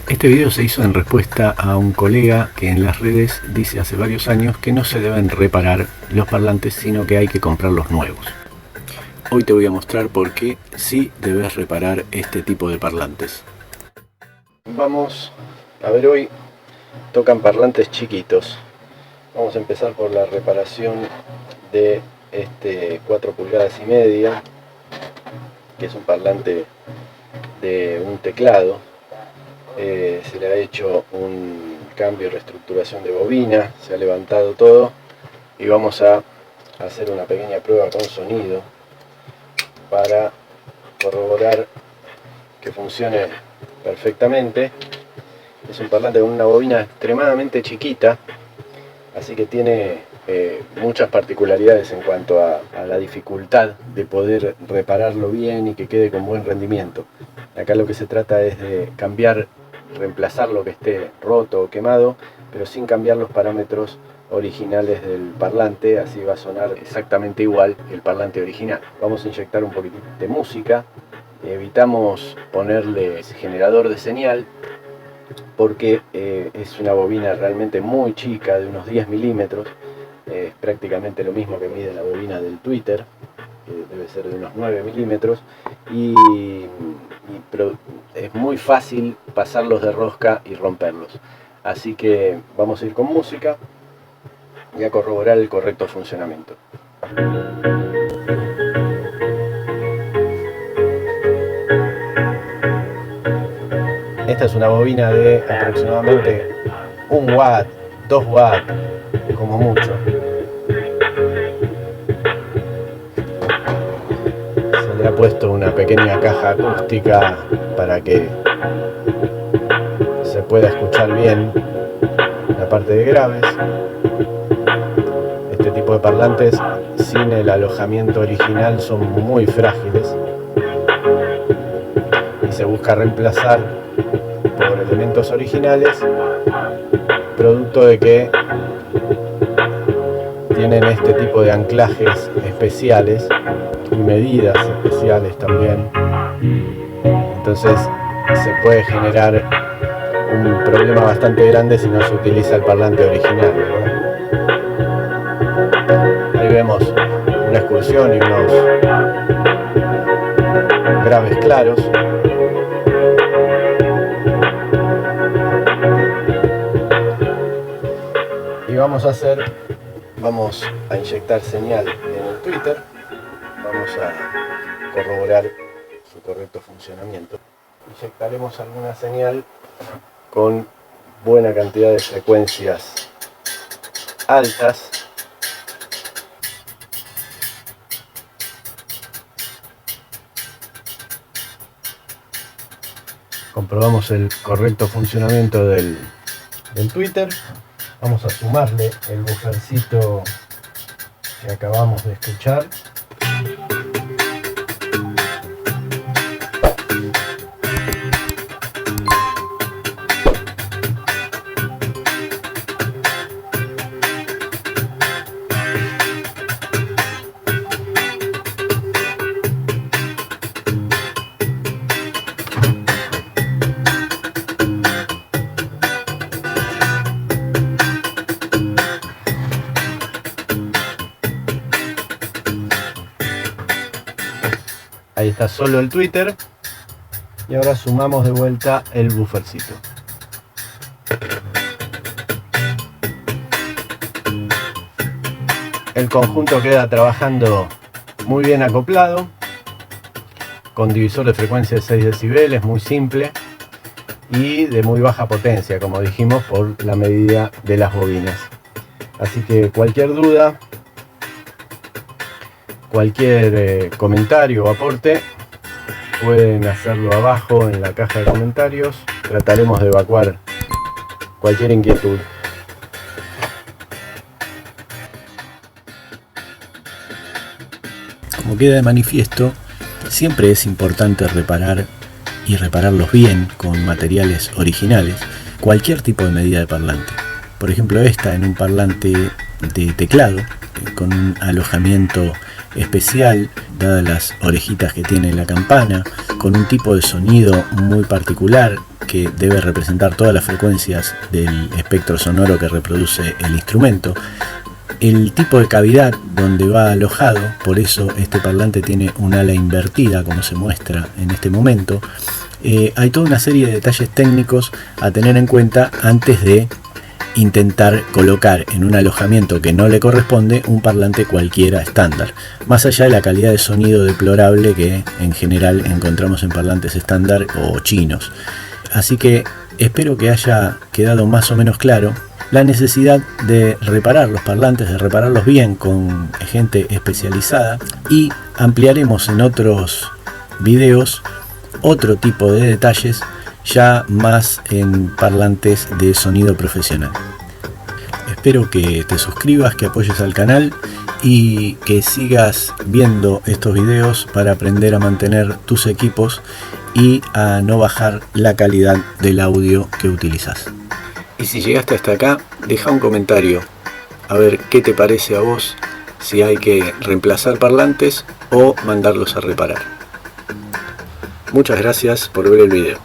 Este video se hizo en respuesta a un colega que en las redes dice hace varios años que no se deben reparar los parlantes, sino que hay que comprar los nuevos. Hoy te voy a mostrar por qué sí debes reparar este tipo de parlantes. Vamos a ver, hoy tocan parlantes chiquitos. Vamos a empezar por la reparación de este 4 pulgadas y media, que es un parlante de un teclado. Se le ha hecho un cambio y reestructuración de bobina, se ha levantado todo y vamos a hacer una pequeña prueba con sonido para corroborar que funcione perfectamente. Es un parlante con una bobina extremadamente chiquita, así que tiene muchas particularidades en cuanto a la dificultad de poder repararlo bien y que quede con buen rendimiento. Acá lo que se trata es de reemplazar lo que esté roto o quemado, pero sin cambiar los parámetros originales del parlante, así va a sonar exactamente igual que el parlante original. Vamos a inyectar un poquitito de música, evitamos ponerle generador de señal porque es una bobina realmente muy chica, de unos 10 milímetros, es prácticamente lo mismo que mide la bobina del Twitter, que debe ser de unos 9 milímetros, y es muy fácil pasarlos de rosca y romperlos. Así que vamos a ir con música y a corroborar el correcto funcionamiento. Esta es una bobina de aproximadamente 1 watt, 2 watts, como mucho. Se le ha puesto una pequeña caja acústica para que se pueda escuchar bien la parte de graves. Este tipo de parlantes sin el alojamiento original son muy frágiles y se busca reemplazar por elementos originales, producto de que tienen este tipo de anclajes especiales y medidas especiales también. Entonces se puede generar un problema bastante grande si no se utiliza el parlante original, ¿verdad? Ahí vemos una excursión y unos graves claros. Y vamos a inyectar señal en el Twitter, vamos a corroborar su correcto funcionamiento. Inyectaremos alguna señal con buena cantidad de frecuencias altas. Comprobamos el correcto funcionamiento del Twitter. Vamos a sumarle el buffercito que acabamos de escuchar. Ahí está solo el Twitter y ahora sumamos de vuelta el buffercito. El conjunto queda trabajando muy bien acoplado, con divisor de frecuencia de 6 decibeles, muy simple y de muy baja potencia, como dijimos, por la medida de las bobinas. Así que cualquier duda, cualquier comentario o aporte, pueden hacerlo abajo en la caja de comentarios. Trataremos de evacuar cualquier inquietud. Como queda de manifiesto, siempre es importante reparar y repararlos bien con materiales originales, cualquier tipo de medida de parlante. Por ejemplo, esta en un parlante de teclado con un alojamiento especial, dadas las orejitas que tiene la campana, con un tipo de sonido muy particular que debe representar todas las frecuencias del espectro sonoro que reproduce el instrumento. El tipo de cavidad donde va alojado, por eso este parlante tiene un ala invertida, como se muestra en este momento. Hay toda una serie de detalles técnicos a tener en cuenta antes de intentar colocar en un alojamiento que no le corresponde un parlante cualquiera estándar, más allá de la calidad de sonido deplorable que en general encontramos en parlantes estándar o chinos. Así que espero que haya quedado más o menos claro la necesidad de reparar los parlantes, de repararlos bien con gente especializada, y ampliaremos en otros videos otro tipo de detalles ya más en parlantes de sonido profesional. Espero que te suscribas, que apoyes al canal y que sigas viendo estos videos para aprender a mantener tus equipos y a no bajar la calidad del audio que utilizas. Y si llegaste hasta acá, deja un comentario a ver qué te parece a vos, si hay que reemplazar parlantes o mandarlos a reparar. Muchas gracias por ver el video.